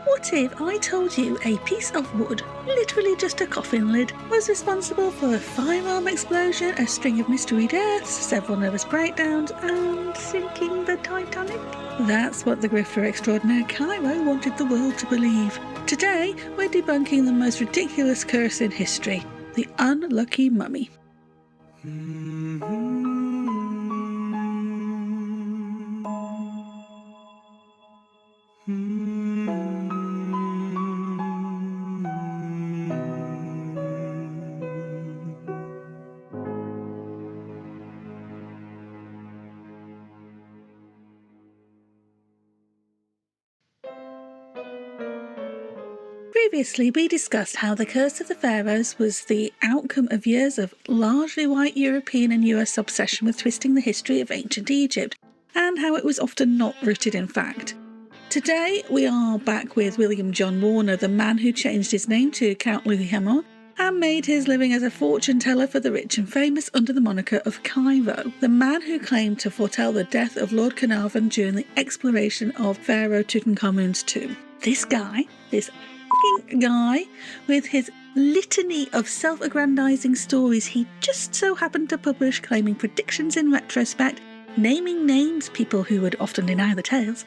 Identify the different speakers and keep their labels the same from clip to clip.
Speaker 1: What if I told you a piece of wood, literally just a coffin lid, was responsible for a firearm explosion, a string of mystery deaths, several nervous breakdowns, and sinking the Titanic? That's what the grifter extraordinaire Cheiro wanted the world to believe. Today, we're debunking the most ridiculous curse in history, the unlucky mummy. Previously, we discussed how the Curse of the Pharaohs was the outcome of years of largely white European and US obsession with twisting the history of ancient Egypt, and how it was often not rooted in fact. Today, we are back with William John Warner, the man who changed his name to Count Louis Hamon and made his living as a fortune teller for the rich and famous under the moniker of Cheiro, the man who claimed to foretell the death of Lord Carnarvon during the exploration of Pharaoh Tutankhamun's tomb. This guy, this guy with his litany of self-aggrandizing stories he just so happened to publish, claiming predictions in retrospect, naming names, people who would often deny the tales,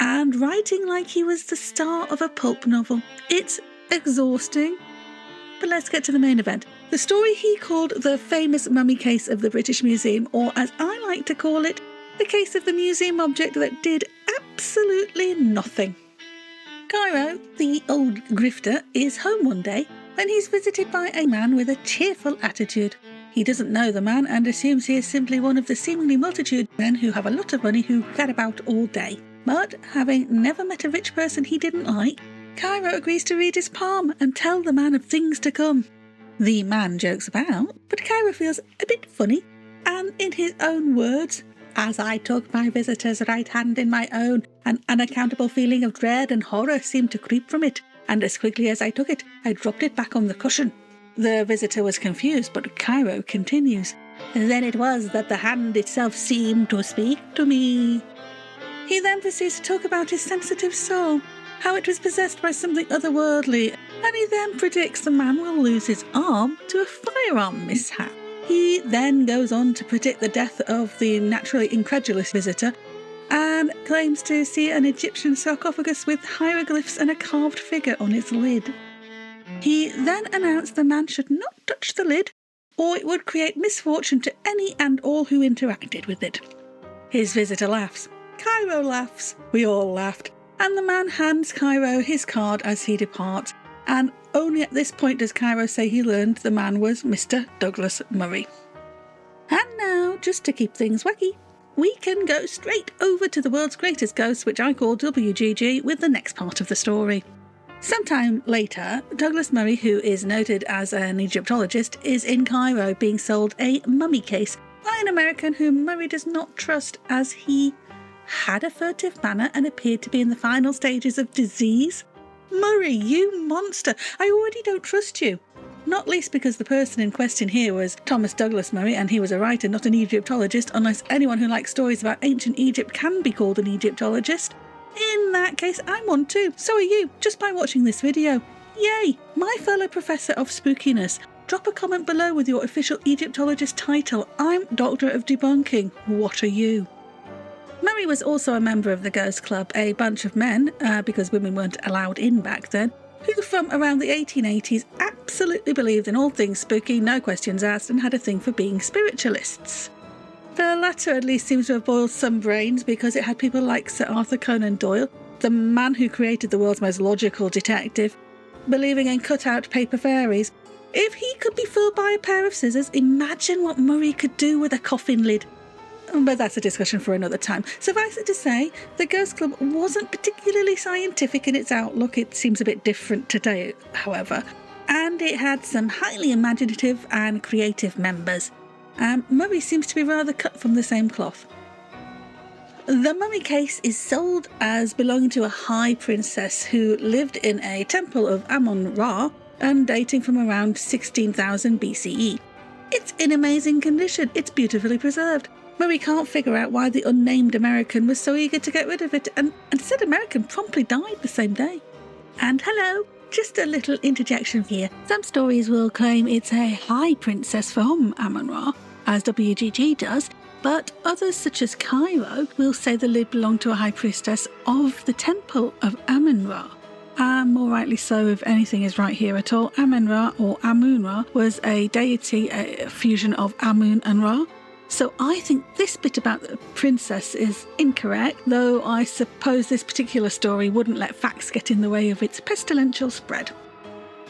Speaker 1: and writing like he was the star of a pulp novel. It's exhausting. But let's get to the main event. The story he called the famous mummy case of the British Museum, or as I like to call it, the case of the museum object that did absolutely nothing. Cheiro, the old grifter, is home one day when he's visited by a man with a cheerful attitude. He doesn't know the man and assumes he is simply one of the seemingly multitude men who have a lot of money who get about all day. But having never met a rich person he didn't like, Cheiro agrees to read his palm and tell the man of things to come. The man jokes about, but Cheiro feels a bit funny, and in his own words, "As I took my visitor's right hand in my own, an unaccountable feeling of dread and horror seemed to creep from it, and as quickly as I took it, I dropped it back on the cushion." The visitor was confused, but Cheiro continues. "Then it was that the hand itself seemed to speak to me." He then proceeds to talk about his sensitive soul, how it was possessed by something otherworldly, and he then predicts the man will lose his arm to a firearm mishap. He then goes on to predict the death of the naturally incredulous visitor and claims to see an Egyptian sarcophagus with hieroglyphs and a carved figure on its lid. He then announced the man should not touch the lid or it would create misfortune to any and all who interacted with it. His visitor laughs. Cheiro laughs. We all laughed. And the man hands Cheiro his card as he departs, and only at this point does Cheiro say he learned the man was Mr. Douglas Murray. And now, just to keep things wacky, we can go straight over to the world's greatest ghost, which I call WGG, with the next part of the story. Sometime later, Douglas Murray, who is noted as an Egyptologist, is in Cheiro being sold a mummy case by an American whom Murray does not trust, as he had a furtive manner and appeared to be in the final stages of disease. Murray, you monster! I already don't trust you. Not least because the person in question here was Thomas Douglas Murray, and he was a writer, not an Egyptologist, unless anyone who likes stories about ancient Egypt can be called an Egyptologist. In that case, I'm one too. So are you, just by watching this video. Yay! My fellow professor of spookiness. Drop a comment below with your official Egyptologist title. I'm Doctor of Debunking. What are you? Murray was also a member of the Ghost Club, a bunch of men, because women weren't allowed in back then, who from around the 1880s absolutely believed in all things spooky, no questions asked, and had a thing for being spiritualists. The latter at least seems to have boiled some brains, because it had people like Sir Arthur Conan Doyle, the man who created the world's most logical detective, believing in cut-out paper fairies. If he could be fooled by a pair of scissors, imagine what Murray could do with a coffin lid. But that's a discussion for another time. Suffice it to say, the Ghost Club wasn't particularly scientific in its outlook. It seems a bit different today, however. And it had some highly imaginative and creative members. Murray seems to be rather cut from the same cloth. The mummy case is sold as belonging to a high princess who lived in a temple of Amun-Ra and dating from around 16,000 BCE. It's in amazing condition. It's beautifully preserved. Murray can't figure out why the unnamed American was so eager to get rid of it, and said American promptly died the same day. And hello! Just a little interjection here. Some stories will claim it's a high princess from Amun-Ra, as WGG does, but others, such as Cheiro, will say the lid belonged to a high priestess of the temple of Amun-Ra. And more rightly so, if anything is right here at all. Amun-Ra, or Amun-Ra, was a deity, a fusion of Amun and Ra. So I think this bit about the princess is incorrect, though I suppose this particular story wouldn't let facts get in the way of its pestilential spread.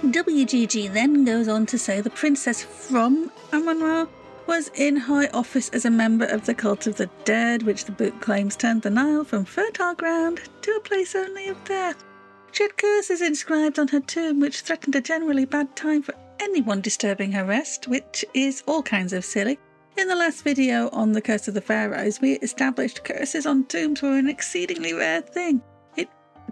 Speaker 1: WGG then goes on to say the princess from Amun-Ra was in high office as a member of the cult of the dead, which the book claims turned the Nile from fertile ground to a place only of death. She had curses inscribed on her tomb which threatened a generally bad time for anyone disturbing her rest, which is all kinds of silly. In the last video on the Curse of the Pharaohs, we established curses on tombs were an exceedingly rare thing. It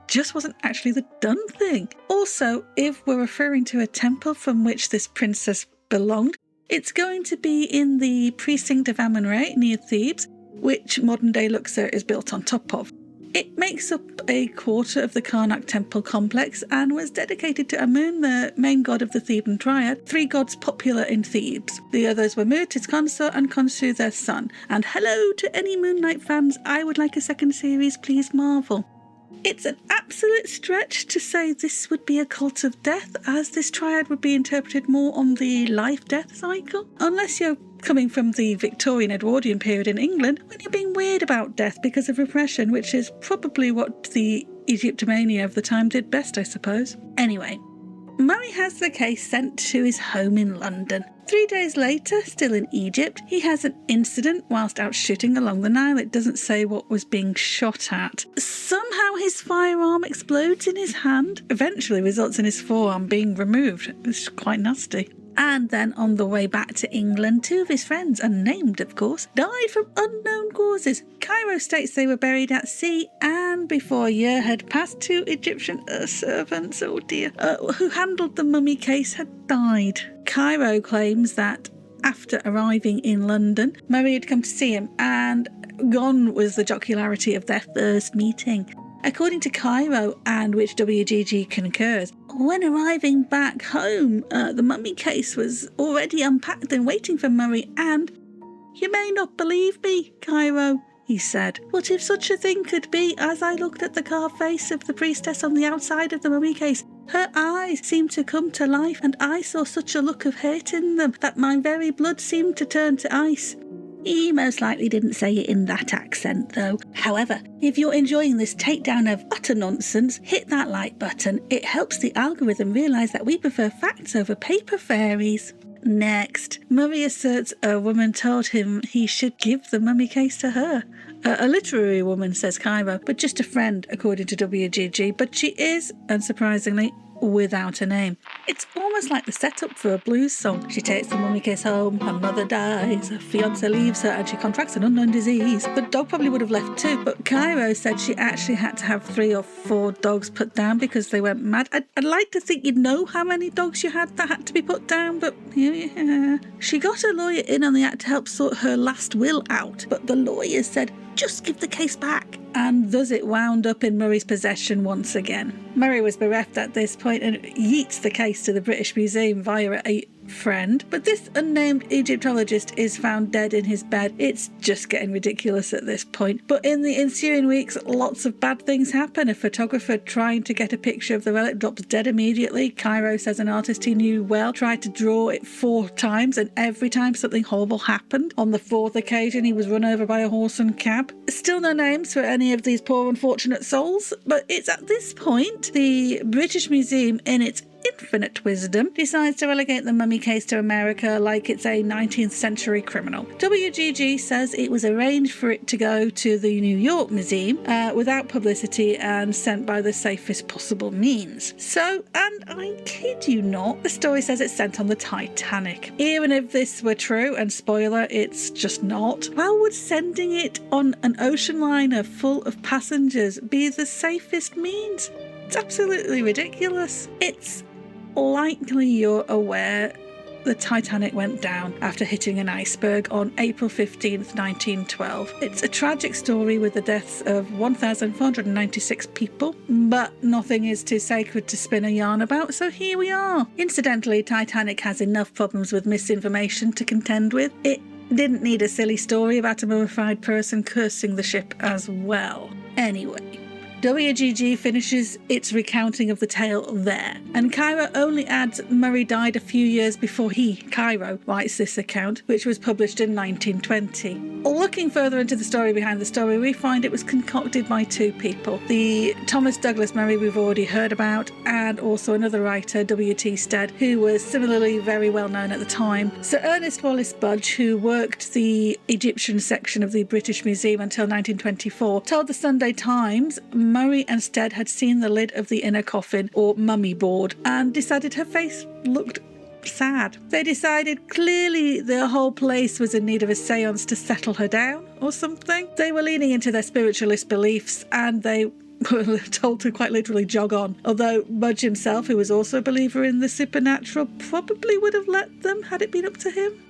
Speaker 1: just wasn't actually the done thing. Also, if we're referring to a temple from which this princess belonged, it's going to be in the precinct of Amun-Ra near Thebes, which modern-day Luxor is built on top of. It makes up a quarter of the Karnak temple complex and was dedicated to Amun, the main god of the Theban triad, three gods popular in Thebes. The others were Mut, his consort, and Khonsu, their son. And hello to any Moon Knight fans, I would like a second series, please Marvel. It's an absolute stretch to say this would be a cult of death, as this triad would be interpreted more on the life-death cycle. Unless you're coming from the Victorian Edwardian period in England, when you're being weird about death because of repression, which is probably what the Egyptomania of the time did best, I suppose. Anyway, Murray has the case sent to his home in London. 3 days later, still in Egypt, he has an incident whilst out shooting along the Nile. It doesn't say what was being shot at. Somehow his firearm explodes in his hand, eventually results in his forearm being removed. It's quite nasty. And then on the way back to England, two of his friends, unnamed of course, died from unknown causes. Cheiro states they were buried at sea, and before a year had passed, two Egyptian servants, oh dear, who handled the mummy case had died. Cheiro claims that after arriving in London, Murray had come to see him, and gone was the jocularity of their first meeting. According to Cheiro, and which WGG concurs, when arriving back home, the mummy case was already unpacked and waiting for Murray, and "You may not believe me, Cheiro," he said, "but if such a thing could be, as I looked at the carved face of the priestess on the outside of the mummy case, her eyes seemed to come to life, and I saw such a look of hate in them that my very blood seemed to turn to ice." He most likely didn't say it in that accent though. However, if you're enjoying this takedown of utter nonsense, hit that like button. It helps the algorithm realise that we prefer facts over paper fairies. Next, Murray asserts a woman told him he should give the mummy case to her. A literary woman, says Cheiro, but just a friend, according to WGG. But she is, unsurprisingly, without a name. It's almost like the setup for a blues song. She takes the mummy case home, her mother dies, her fiancé leaves her, and she contracts an unknown disease. The dog probably would have left too, but Cheiro said she actually had to have 3 or 4 dogs put down because they went mad. I'd like to think you'd know how many dogs you had that had to be put down, but yeah. She got a lawyer in on the act to help sort her last will out, but the lawyer said, "Just give the case back." And thus it wound up in Murray's possession once again. Murray was bereft at this point and yeets the case to the British Museum via a friend, but this unnamed Egyptologist is found dead in his bed. It's just getting ridiculous at this point. But in the ensuing weeks, lots of bad things happen. A photographer trying to get a picture of the relic drops dead immediately. Cheiro says an artist he knew well tried to draw it 4 times, and every time something horrible happened. On the 4th occasion, he was run over by a horse and cab. Still no names for any of these poor unfortunate souls, but it's at this point the British Museum, in its infinite wisdom, decides to relegate the mummy case to America like it's a 19th century criminal. WGG says it was arranged for it to go to the New York Museum without publicity and sent by the safest possible means. So, and I kid you not, the story says it's sent on the Titanic. Even if this were true, and spoiler, it's just not, how would sending it on an ocean liner full of passengers be the safest means? It's absolutely ridiculous. It's likely you're aware the Titanic went down after hitting an iceberg on April 15th, 1912. It's a tragic story with the deaths of 1,496 people, but nothing is too sacred to spin a yarn about, so here we are. Incidentally, Titanic has enough problems with misinformation to contend with. It didn't need a silly story about a mummified person cursing the ship as well. Anyway, WGG finishes its recounting of the tale there, and Cheiro only adds Murray died a few years before he, Cheiro, writes this account, which was published in 1920. Looking further into the story behind the story, we find it was concocted by two people. The Thomas Douglas Murray we've already heard about, and also another writer, W.T. Stead, who was similarly very well known at the time. Sir Ernest Wallace Budge, who worked the Egyptian section of the British Museum until 1924, told the Sunday Times Murray and Stead had seen the lid of the inner coffin, or mummy board, and decided her face looked sad. They decided clearly the whole place was in need of a seance to settle her down or something. They were leaning into their spiritualist beliefs, and they were told to quite literally jog on. Although Budge himself, who was also a believer in the supernatural, probably would have let them had it been up to him.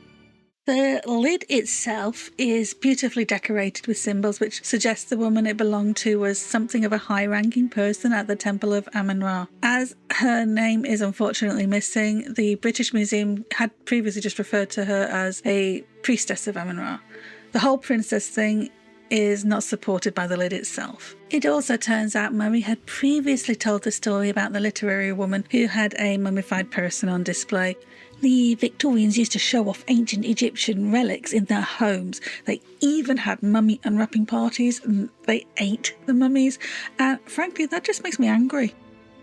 Speaker 1: The lid itself is beautifully decorated with symbols which suggest the woman it belonged to was something of a high-ranking person at the Temple of Amun-Ra. As her name is unfortunately missing, the British Museum had previously just referred to her as a priestess of Amun-Ra. The whole princess thing is not supported by the lid itself. It also turns out Murray had previously told the story about the literary woman who had a mummified person on display. The Victorians used to show off ancient Egyptian relics in their homes. They even had mummy unwrapping parties, and they ate the mummies, and frankly that just makes me angry.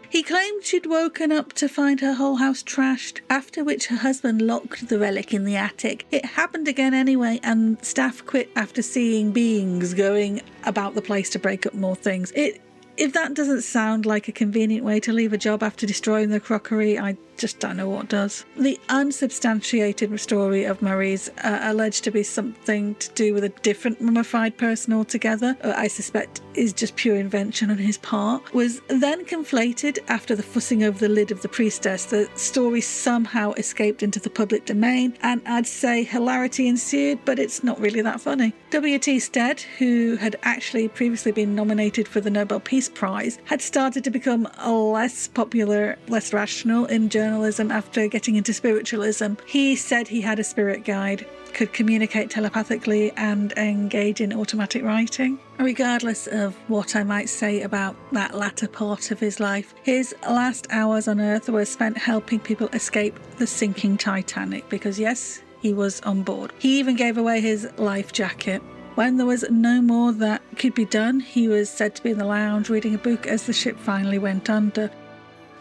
Speaker 1: He claimed she'd woken up to find her whole house trashed, after which her husband locked the relic in the attic. It happened again anyway, and staff quit after seeing beings going about the place to break up more things. If that doesn't sound like a convenient way to leave a job after destroying the crockery, I just don't know what does. The unsubstantiated story of Murray's, alleged to be something to do with a different mummified person altogether, I suspect is just pure invention on his part, was then conflated after the fussing over the lid of the priestess. The story somehow escaped into the public domain, and I'd say hilarity ensued, but it's not really that funny. W.T. Stead, who had actually previously been nominated for the Nobel Peace Prize, had started to become less popular, less rational in journalism after getting into spiritualism. He said he had a spirit guide, could communicate telepathically, and engage in automatic writing. Regardless of what I might say about that latter part of his life, his last hours on Earth were spent helping people escape the sinking Titanic, because yes, he was on board. He even gave away his life jacket. When there was no more that could be done, he was said to be in the lounge reading a book as the ship finally went under.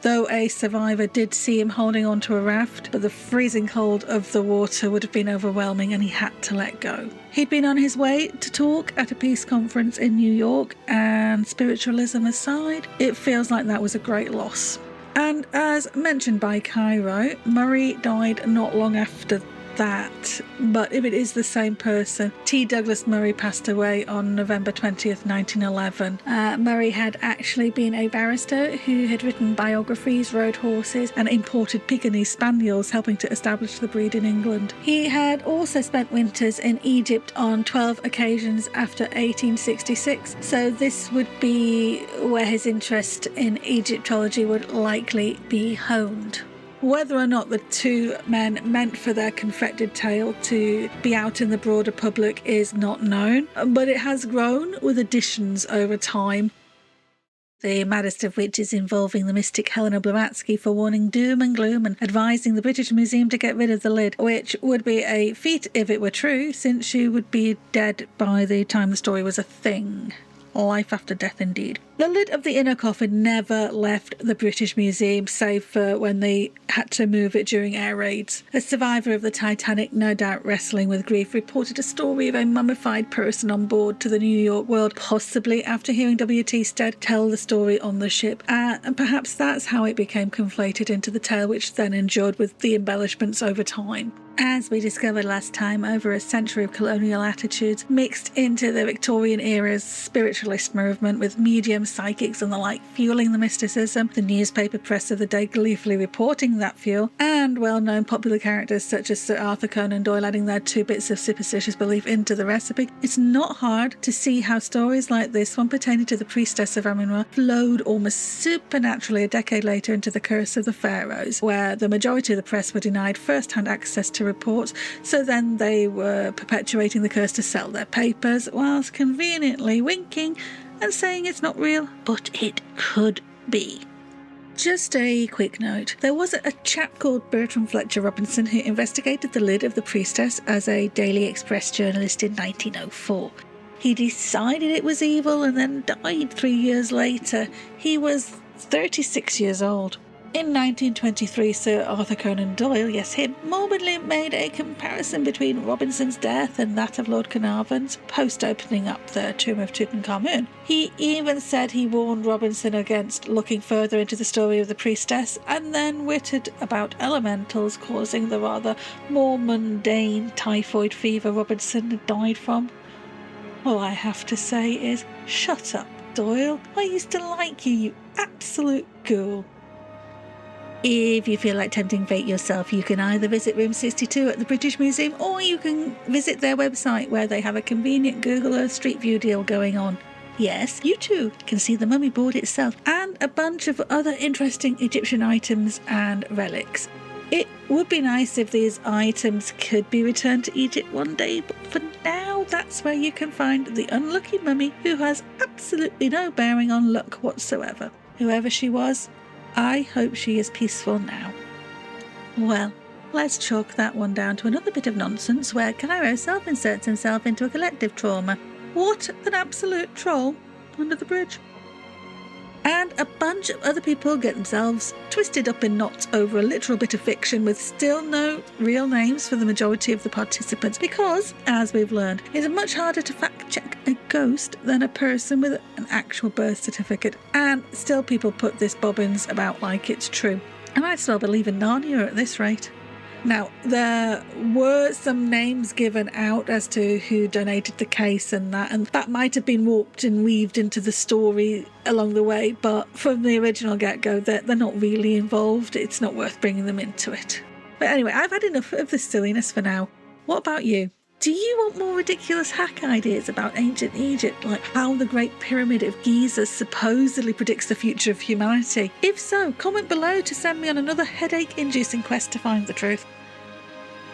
Speaker 1: Though a survivor did see him holding onto a raft, but the freezing cold of the water would have been overwhelming and he had to let go. He'd been on his way to talk at a peace conference in New York, and spiritualism aside, it feels like that was a great loss. And as mentioned by Cheiro, Murray died not long after that, but if it is the same person, T. Douglas Murray passed away on November 20th, 1911. Murray had actually been a barrister who had written biographies, rode horses, and imported Pekingese spaniels, helping to establish the breed in England. He had also spent winters in Egypt on 12 occasions after 1866, so this would be where his interest in Egyptology would likely be honed. Whether or not the two men meant for their confected tale to be out in the broader public is not known, but it has grown with additions over time. The maddest of which is involving the mystic Helena Blavatsky forewarning doom and gloom and advising the British Museum to get rid of the lid, which would be a feat if it were true, since she would be dead by the time the story was a thing. Life after death indeed. The lid of the inner coffin never left the British Museum, save for when they had to move it during air raids. A survivor of the Titanic, no doubt wrestling with grief, reported a story of a mummified person on board to the New York World, possibly after hearing W.T. Stead tell the story on the ship, and perhaps that's how it became conflated into the tale, which then endured with the embellishments over time. As we discovered last time, over a century of colonial attitudes mixed into the Victorian era's spiritualist movement, with mediums, psychics and the like fueling the mysticism, the newspaper press of the day gleefully reporting that fuel, and well-known popular characters such as Sir Arthur Conan Doyle adding their 2 bits of superstitious belief into the recipe, it's not hard to see how stories like this one pertaining to the priestess of Amun-Ra flowed almost supernaturally a decade later into the Curse of the Pharaohs, where the majority of the press were denied first-hand access to reports, so then they were perpetuating the curse to sell their papers, whilst conveniently winking and saying it's not real, but it could be. Just a quick note, there was a chap called Bertram Fletcher Robinson who investigated the lid of the priestess as a Daily Express journalist in 1904. He decided it was evil and then died 3 years later. He was 36 years old. In 1923, Sir Arthur Conan Doyle, yes him, morbidly made a comparison between Robinson's death and that of Lord Carnarvon's post-opening up the tomb of Tutankhamun. He even said he warned Robinson against looking further into the story of the priestess, and then witted about elementals causing the rather more mundane typhoid fever Robinson had died from. All I have to say is, shut up, Doyle. I used to like you, you absolute ghoul. If you feel like tempting fate yourself, you can either visit Room 62 at the British Museum, or you can visit their website where they have a convenient Google Earth Street View deal going on. Yes, you too can see the mummy board itself and a bunch of other interesting Egyptian items and relics. It would be nice if these items could be returned to Egypt one day, but for now that's where you can find the unlucky mummy who has absolutely no bearing on luck whatsoever. Whoever she was, I hope she is peaceful now. Well, let's chalk that one down to another bit of nonsense where Cheiro self-inserts himself into a collective trauma. What an absolute troll under the bridge. And a bunch of other people get themselves twisted up in knots over a literal bit of fiction with still no real names for the majority of the participants, because, as we've learned, it's much harder to fact-check a ghost than a person with an actual birth certificate, and still people put this bobbins about like it's true. I might as well believe in Narnia at this rate. Now, there were some names given out as to who donated the case and that might have been warped and weaved into the story along the way, but from the original get-go, they're not really involved. It's not worth bringing them into it. But anyway, I've had enough of this silliness for now. What about you? Do you want more ridiculous hack ideas about ancient Egypt, like how the Great Pyramid of Giza supposedly predicts the future of humanity? If so, comment below to send me on another headache-inducing quest to find the truth.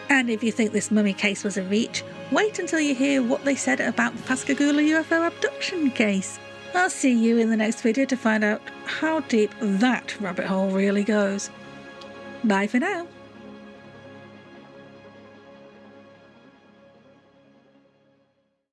Speaker 1: And if you think this mummy case was a reach, wait until you hear what they said about the Pascagoula UFO abduction case. I'll see you in the next video to find out how deep that rabbit hole really goes. Bye for now.